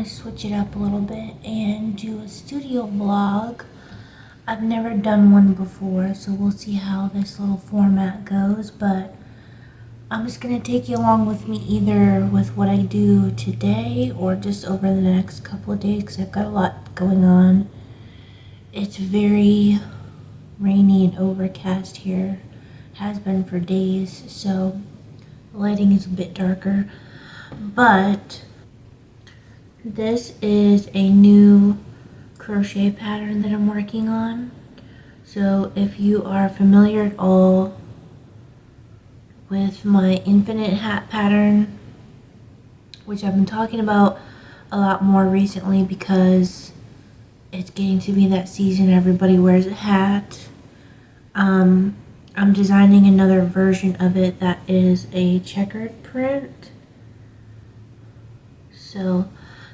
switch it up a little bit and do a studio vlog. I've never done one before, so we'll see how this little format goes, but I'm just going to take you along with me either with what I do today or just over the next couple of days because I've got a lot going on. It's very rainy and overcast here, has been for days, so the lighting is a bit darker, but this is a new crochet pattern that I'm working on. So if you are familiar at all with my infinite hat pattern, which I've been talking about a lot more recently because it's getting to be that season everybody wears a hat. I'm designing another version of it that is a checkered print. So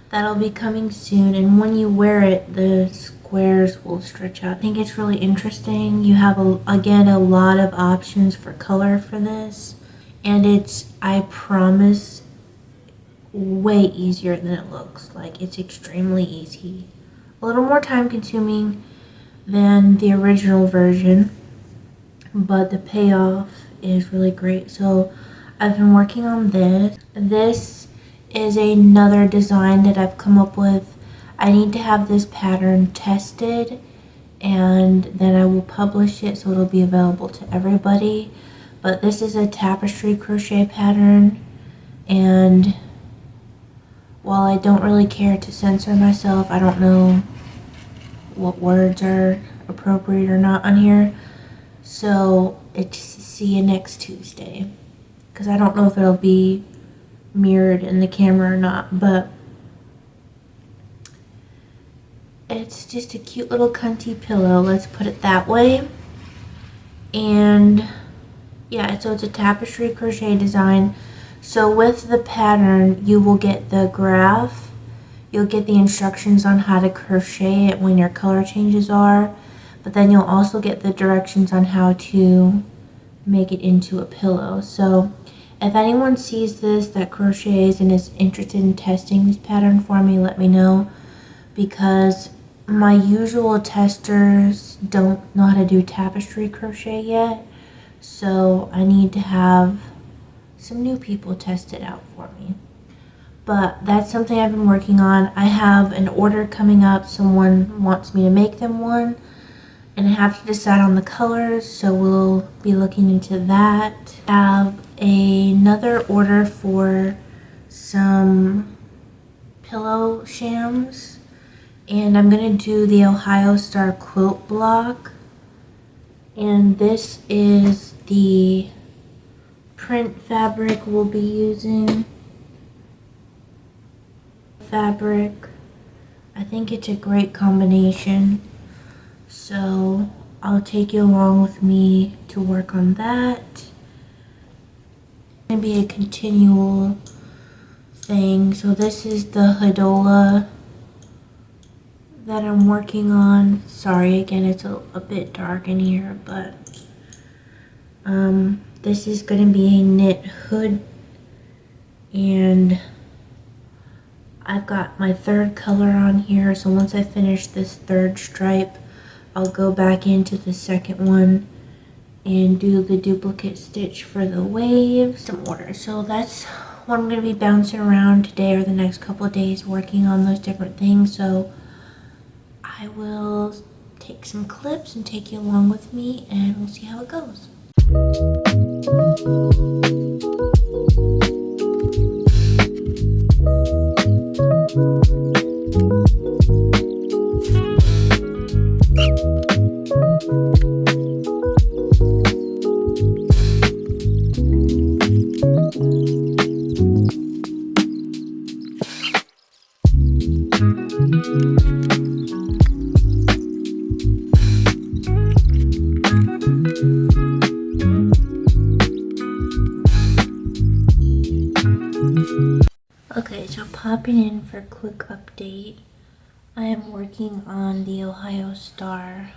that'll be coming soon, and when you wear it, the squares will stretch out. I think it's really interesting. You have, again, a lot of options for color for this, and it's, I promise, way easier than it looks. Like, it's extremely easy. A little more time consuming than the original version, but the payoff is really great. So I've been working on this. This is another design that I've come up with. I need to have this pattern tested and then I will publish it so it'll be available to everybody. But this is a tapestry crochet pattern, and while I don't really care to censor myself, I don't know what words are appropriate or not on here, so it's see you next Tuesday, because I don't know if it'll be mirrored in the camera or not, but it's just a cute little cunty pillow, let's put it that way. And yeah, so it's a tapestry crochet design. So with the pattern, you will get the graph, you'll get the instructions on how to crochet it when your color changes are, but then you'll also get the directions on how to make it into a pillow. So if anyone sees this that crochets and is interested in testing this pattern for me, let me know, because my usual testers don't know how to do tapestry crochet yet, so I need to have some new people test it out for me. But that's something I've been working on. I have an order coming up. Someone wants me to make them one, and I have to decide on the colors, so we'll be looking into that. I have another order for some pillow shams, and I'm going to do the Ohio Star quilt block, and this is the print fabric we'll be using. Fabric, I think it's a great combination, so I'll take you along with me to work on that. It's going to be a continual thing. So this is the Hoodola that I'm working on. Sorry, again, it's a bit dark in here, but this is going to be a knit hood, and I've got my third color on here, so once I finish this third stripe, I'll go back into the second one and do the duplicate stitch for the waves. Some order. So that's what I'm going to be bouncing around today or the next couple of days, working on those different things. So I will take some clips and take you along with me, and we'll see how it goes. Okay, so popping in for a quick update. I am working on the Ohio Star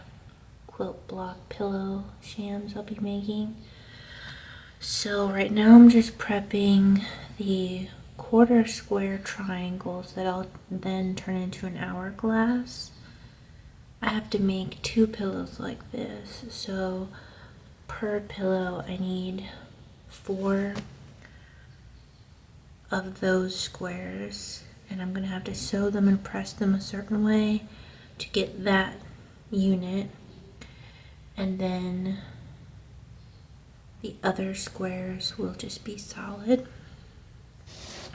quilt block pillow shams I'll be making. So right now I'm just prepping the quarter square triangles that I'll then turn into an hourglass. I have to make 2 pillows like this, so per pillow I need 4 of those squares, and I'm gonna have to sew them and press them a certain way to get that unit, and then the other squares will just be solid.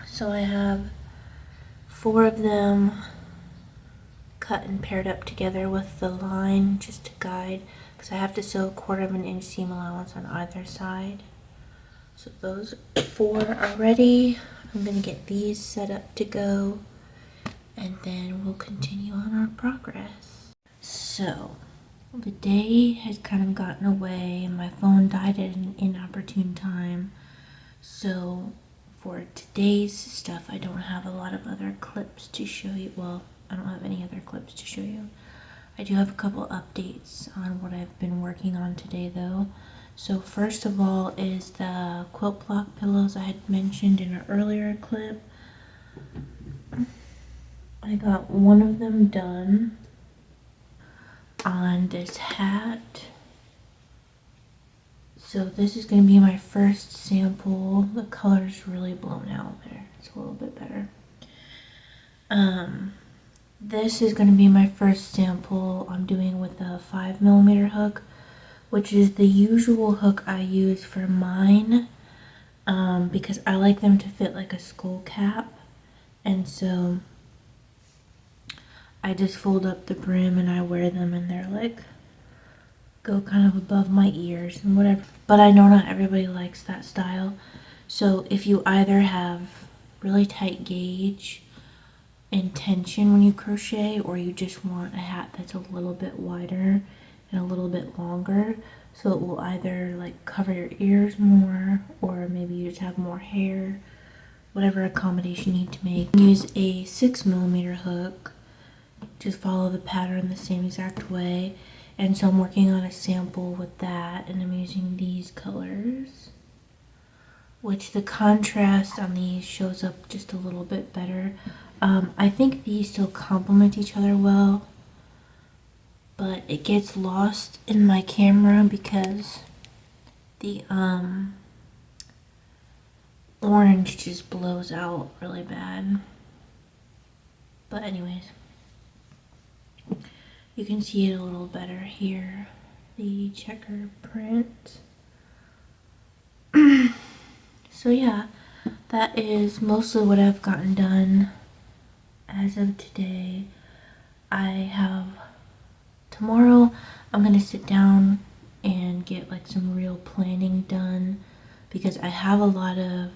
So I have 4 of them cut and paired up together with the line just to guide, because I have to sew 1/4 inch seam allowance on either side. So those 4 are ready. I'm going to get these set up to go, and then we'll continue on our progress. So the day has kind of gotten away, and my phone died at an inopportune time. So for today's stuff, I don't have a lot of other clips to show you. Well, I don't have any other clips to show you. I do have a couple updates on what I've been working on today though. So first of all is the quilt block pillows I had mentioned in an earlier clip. I got one of them done on this hat. So this is going to be my first sample. The color's really blown out there. It's a little bit better. This is going to be my first sample I'm doing with a 5mm hook, which is the usual hook I use for mine, because I like them to fit like a skull cap, and so I just fold up the brim and I wear them, and they're like go kind of above my ears and whatever. But I know not everybody likes that style, so if you either have really tight gauge and tension when you crochet, or you just want a hat that's a little bit wider and a little bit longer, so it will either like cover your ears more, or maybe you just have more hair, whatever accommodation you need to make. Use a 6mm hook, just follow the pattern the same exact way. And so I'm working on a sample with that, and I'm using these colors, which the contrast on these shows up just a little bit better. I think these still complement each other well, but it gets lost in my camera because the orange just blows out really bad. But anyways, you can see it a little better here, the checker print. So yeah, that is mostly what I've gotten done as of today. Tomorrow I'm going to sit down and get like some real planning done, because I have a lot of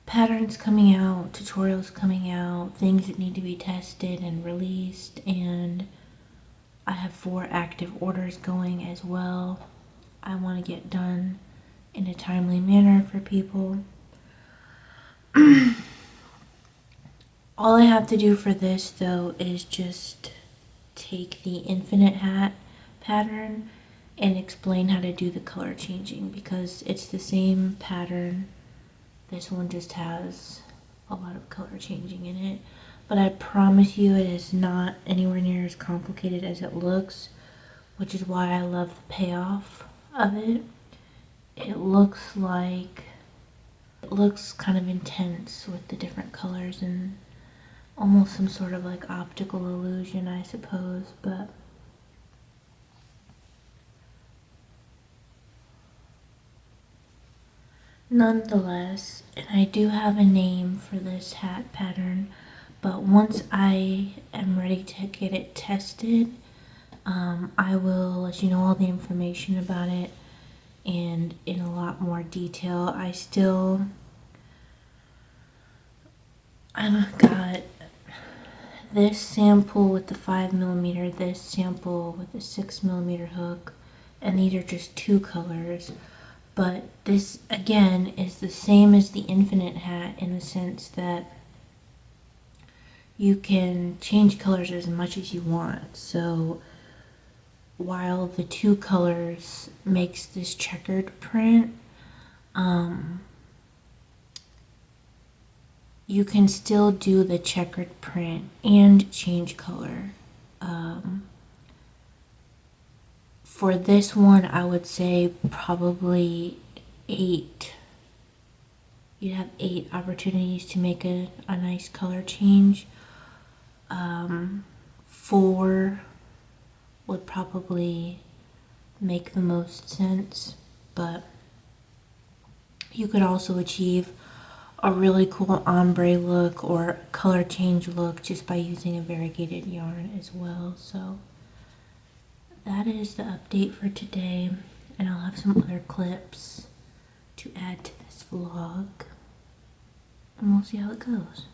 patterns coming out, tutorials coming out, things that need to be tested and released, and I have 4 active orders going as well. I want to get done in a timely manner for people. All I have to do for this though is just take the infinite hat pattern and explain how to do the color changing, because it's the same pattern. This one just has a lot of color changing in it, but I promise you it is not anywhere near as complicated as it looks, which is why I love the payoff of it. It looks kind of intense with the different colors and almost some sort of like optical illusion, I suppose, but nonetheless. And I do have a name for this hat pattern, but once I am ready to get it tested, I will let you know all the information about it and in a lot more detail. I've got this sample with the 5mm, this sample with the 6mm hook, and these are just 2 colors. But this again is the same as the infinite hat in the sense that you can change colors as much as you want. So while the 2 colors makes this checkered print, you can still do the checkered print and change color. For this one, I would say probably 8. You'd have 8 opportunities to make a nice color change. 4 would probably make the most sense, but you could also achieve a really cool ombre look or color change look just by using a variegated yarn as well. So that is the update for today, and I'll have some other clips to add to this vlog, and we'll see how it goes.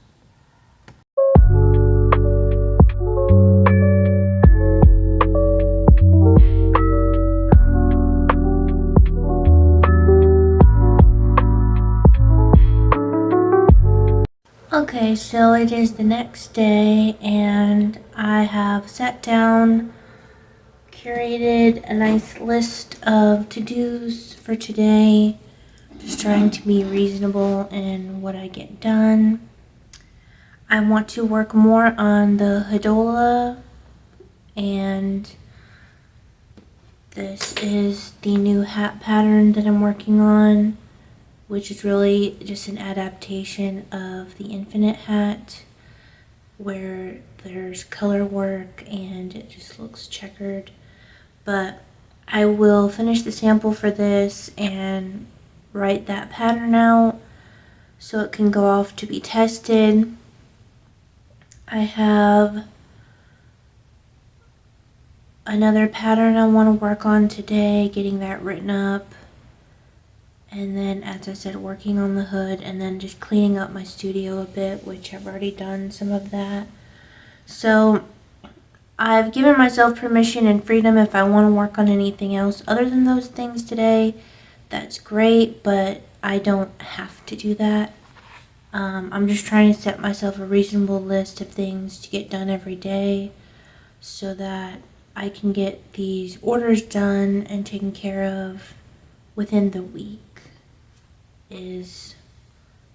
Okay, so it is the next day, and I have sat down, curated a nice list of to-dos for today, just trying to be reasonable in what I get done. I want to work more on the Hoodola, and this is the new hat pattern that I'm working on, which is really just an adaptation of the infinite hat, where there's color work and it just looks checkered. But I will finish the sample for this and write that pattern out so it can go off to be tested. I have another pattern I want to work on today, getting that written up. And then, as I said, working on the hood, and then just cleaning up my studio a bit, which I've already done some of that. So I've given myself permission and freedom if I want to work on anything else other than those things today. That's great, but I don't have to do that. I'm just trying to set myself a reasonable list of things to get done every day so that I can get these orders done and taken care of within the week is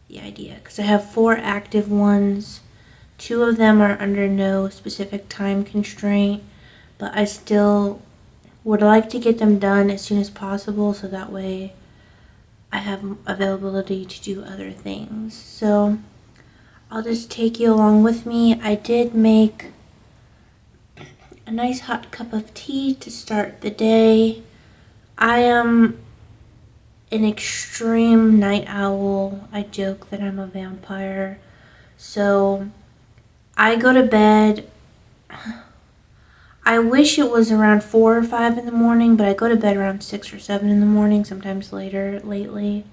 the idea. Because I have 4 active ones. 2 of them are under no specific time constraint, but I still would like to get them done as soon as possible so that way I have availability to do other things. So I'll just take you along with me. I did make a nice hot cup of tea to start the day. I am an extreme night owl. I joke that I'm a vampire. So I go to bed, I wish it was around 4 or 5 in the morning, but I go to bed around 6 or 7 in the morning, sometimes later lately.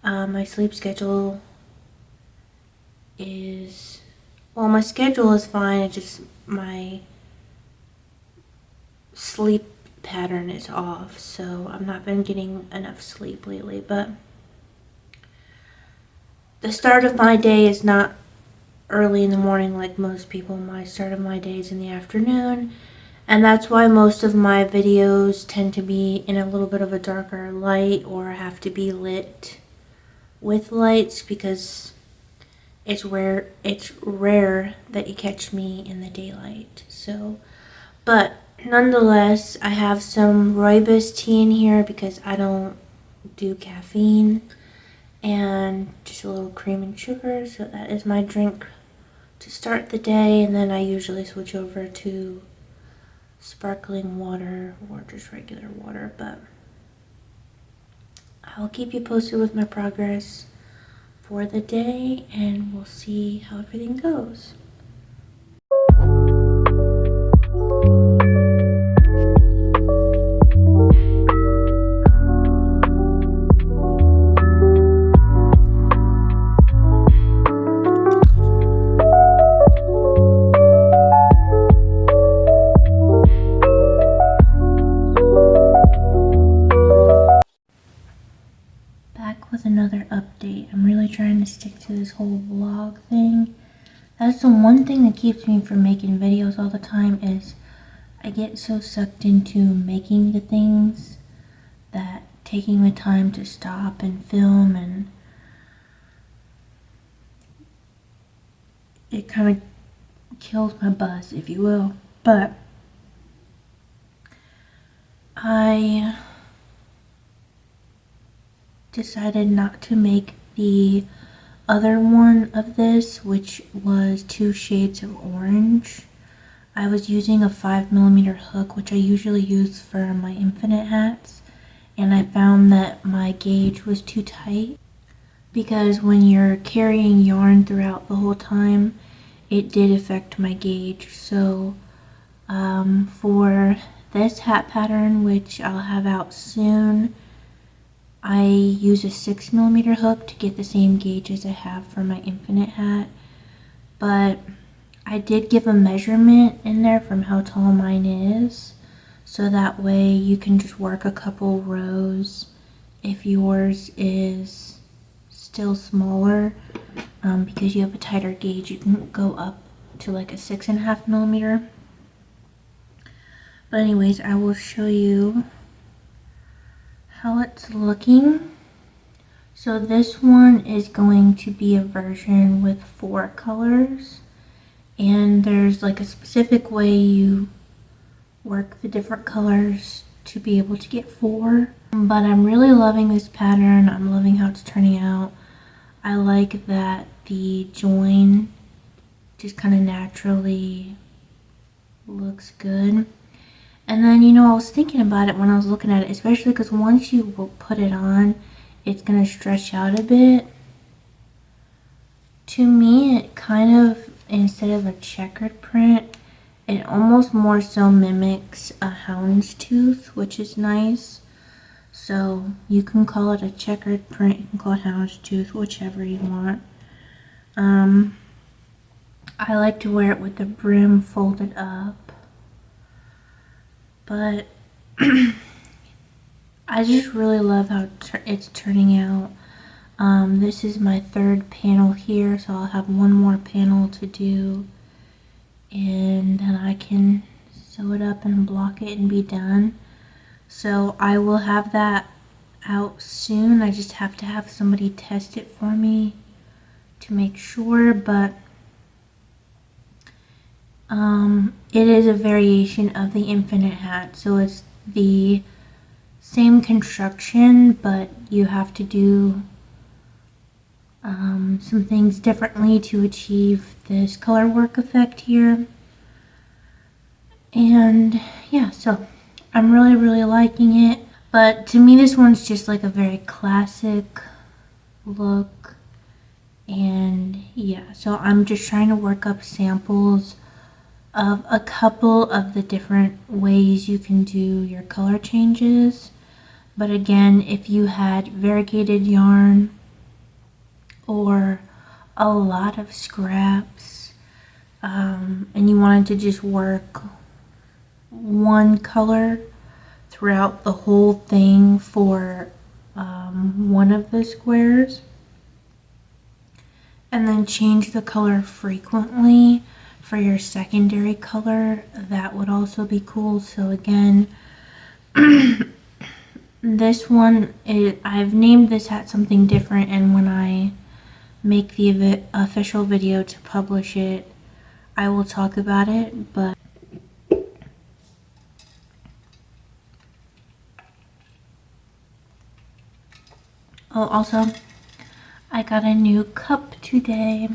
My sleep schedule is, well, my schedule is fine, it's just my sleep pattern is off, so I've not been getting enough sleep lately. But the start of my day is not early in the morning like most people. My start of my day is in the afternoon, and that's why most of my videos tend to be in a little bit of a darker light or have to be lit with lights, because it's rare that you catch me in the daylight. So, but nonetheless, I have some rooibos tea in here because I don't do caffeine, and just a little cream and sugar. So that is my drink to start the day, and then I usually switch over to sparkling water or just regular water. But I'll keep you posted with my progress for the day, and we'll see how everything goes. With another update. I'm really trying to stick to this whole vlog thing. That's the one thing that keeps me from making videos all the time, is I get so sucked into making the things that taking the time to stop and film and it kind of kills my buzz, if you will. But I decided not to make the other one of this, which was 2 shades of orange. I was using a 5mm hook, which I usually use for my infinite hats, and I found that my gauge was too tight, because when you're carrying yarn throughout the whole time, it did affect my gauge. So for this hat pattern, which I'll have out soon, I use a 6mm hook to get the same gauge as I have for my infinite hat. But I did give a measurement in there from how tall mine is, so that way you can just work a couple rows if yours is still smaller. Because you have a tighter gauge, you can go up to like a 6.5mm. But anyways, I will show you how it's looking. So this one is going to be a version with 4 colors, and there's like a specific way you work the different colors to be able to get 4. But I'm really loving this pattern. I'm loving how it's turning out. I like that the join just kind of naturally looks good. And then, you know, I was thinking about it when I was looking at it, especially because once you will put it on, it's going to stretch out a bit. To me, it kind of, instead of a checkered print, it almost more so mimics a houndstooth, which is nice. So you can call it a checkered print, you can call it houndstooth, whichever you want. I like to wear it with the brim folded up, but I just really love how it's turning out. This is my 3rd panel here, so I'll have one more panel to do, and then I can sew it up and block it and be done. So I will have that out soon. I just have to have somebody test it for me to make sure, but it is a variation of the infinite hat, so it's the same construction, but you have to do some things differently to achieve this color work effect here. And yeah, so I'm really liking it. But to me, this one's just like a very classic look. And yeah, so I'm just trying to work up samples of a couple of the different ways you can do your color changes. But again, if you had variegated yarn or a lot of scraps, and you wanted to just work one color throughout the whole thing for one of the squares, and then change the color frequently for your secondary color, that would also be cool. So again, this one, I've named this hat something different, and when I make the official video to publish it, I will talk about it. But oh, also, I got a new cup today.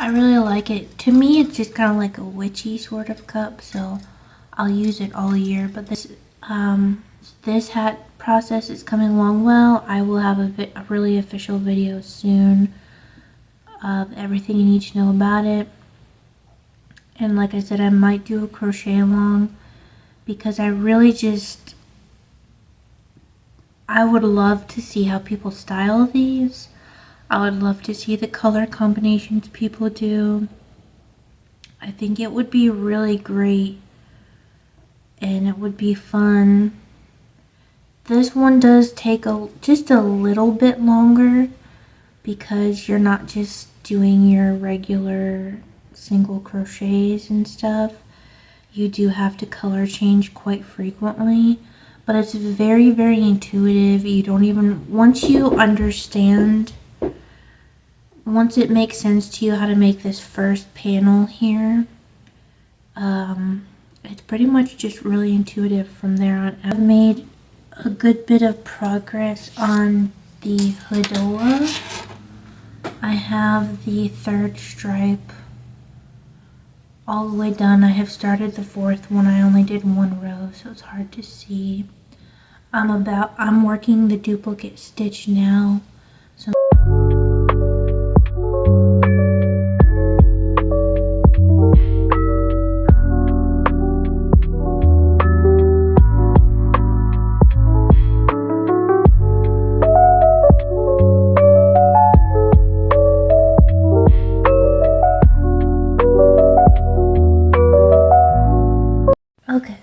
I really like it. To me, it's just kind of like a witchy sort of cup, so I'll use it all year. But this hat process is coming along well. I will have a really official video soon of everything you need to know about it. And like I said, I might do a crochet along, because I would love to see how people style these. I would love to see the color combinations people do. I think it would be really great, and it would be fun. This one does take just a little bit longer, because you're not just doing your regular single crochets and stuff. You do have to color change quite frequently, but it's very, very intuitive. You don't even, once you understand, once it makes sense to you how to make this first panel here, it's pretty much just really intuitive from there on. I've made a good bit of progress on the Hoodola. I have the third stripe all the way done. I have started the fourth one. I only did one row, so it's hard to see. I'm working the duplicate stitch now. So okay,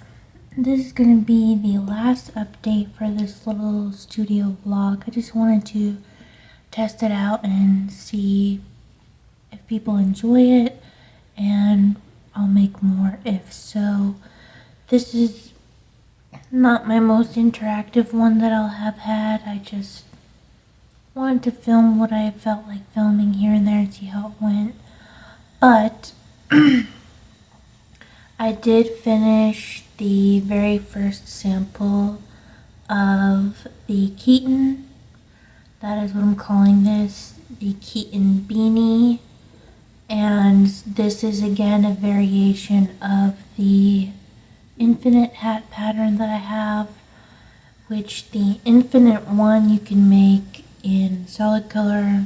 this is going to be the last update for this little studio vlog. I just wanted to test it out and see if people enjoy it, and I'll make more if so. This is not my most interactive one that I'll have had. I just wanted to film what I felt like filming here and there and see how it went. But I did finish the very first sample of the Keaton. That is what I'm calling this, the Keaton beanie. And this is again a variation of the infinite hat pattern that I have, which the infinite one you can make in solid color,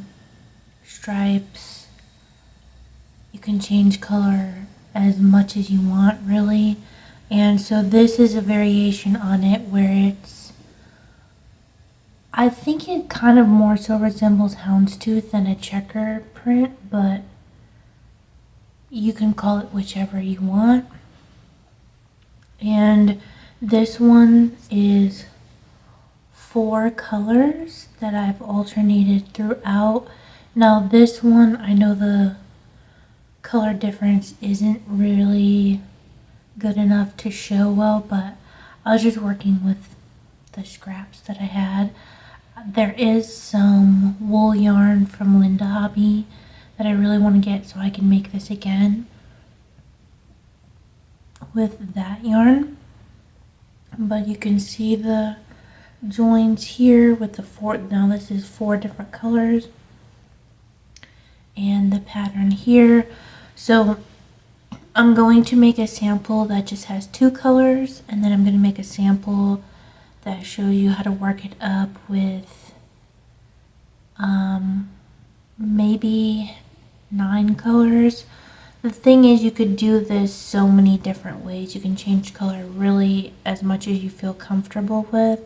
stripes. You can change color as much as you want, really. And so this is a variation on it where it's, I think it kind of more so resembles houndstooth than a checker print, but you can call it whichever you want. And this one is 4 colors that I've alternated throughout. Now this one, I know the color difference isn't really good enough to show well, but I was just working with the scraps that I had. There is some wool yarn from Linda Hobby that I really want to get so I can make this again with that yarn. But you can see the joins here with the 4, now this is 4 different colors, and the pattern here. So I'm going to make a sample that just has 2 colors, and then I'm going to make a sample that shows you how to work it up with maybe 9 colors. The thing is, you could do this so many different ways. You can change color really as much as you feel comfortable with.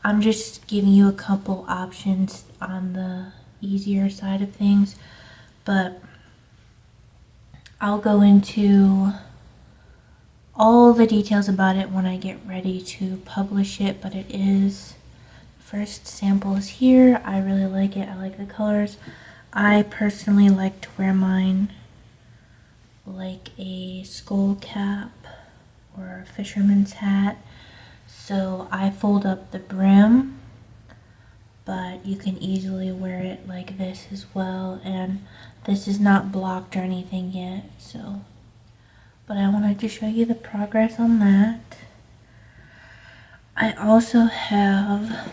I'm just giving you a couple options on the easier side of things, but I'll go into all the details about it when I get ready to publish it. But it is, first sample is here. I really like it. I like the colors. I personally like to wear mine like a skull cap or a fisherman's hat. So I fold up the brim, but you can easily wear it like this as well. And this is not blocked or anything yet, so. But I wanted to show you the progress on that. I also have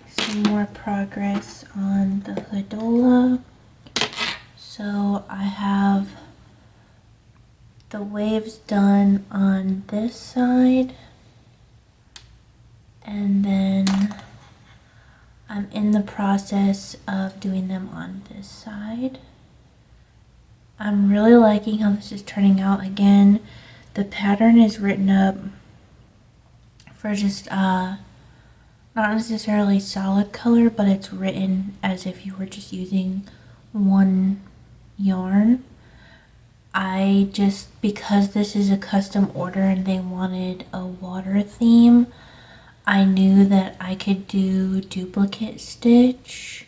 some more progress on the Hoodola. So I have the waves done on this side, and then I'm in the process of doing them on this side. I'm really liking how this is turning out. Again, the pattern is written up for just not necessarily solid color, but it's written as if you were just using one yarn. I just, because this is a custom order and they wanted a water theme, I knew that I could do duplicate stitch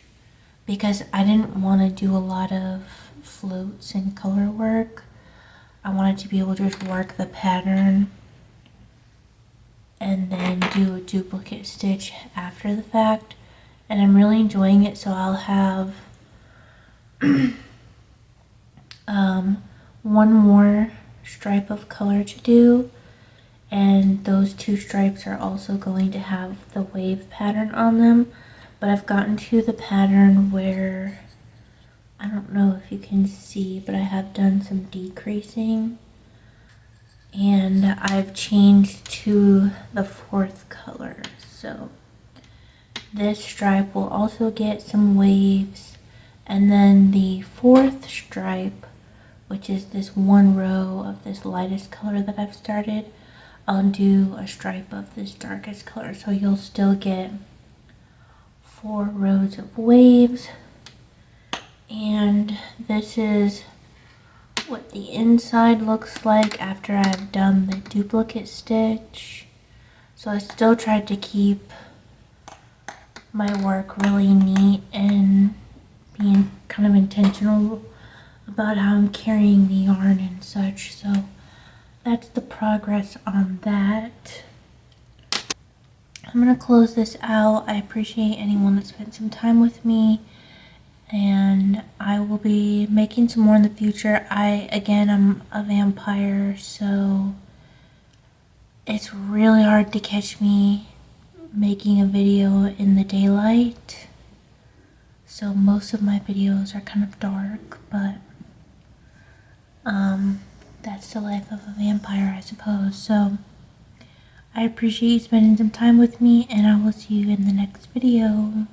because I didn't want to do a lot of floats and color work. I wanted to be able to just work the pattern and then do a duplicate stitch after the fact. And I'm really enjoying it, so I'll have one more stripe of color to do, and those 2 stripes are also going to have the wave pattern on them. But I've gotten to the pattern where, I don't know if you can see, but I have done some decreasing, and I've changed to the 4th color. So this stripe will also get some waves, and then the 4th stripe, which is this 1 row of this lightest color that I've started, I'll do a stripe of this darkest color, so you'll still get 4 rows of waves. And this is what the inside looks like after I've done the duplicate stitch. So I still tried to keep my work really neat and being kind of intentional about how I'm carrying the yarn and such. So that's the progress on that. I'm going to close this out. I appreciate anyone that spent some time with me, and I will be making some more in the future. I'm a vampire, so it's really hard to catch me making a video in the daylight. So most of my videos are kind of dark, but that's the life of a vampire, I suppose. So I appreciate you spending some time with me, and I will see you in the next video.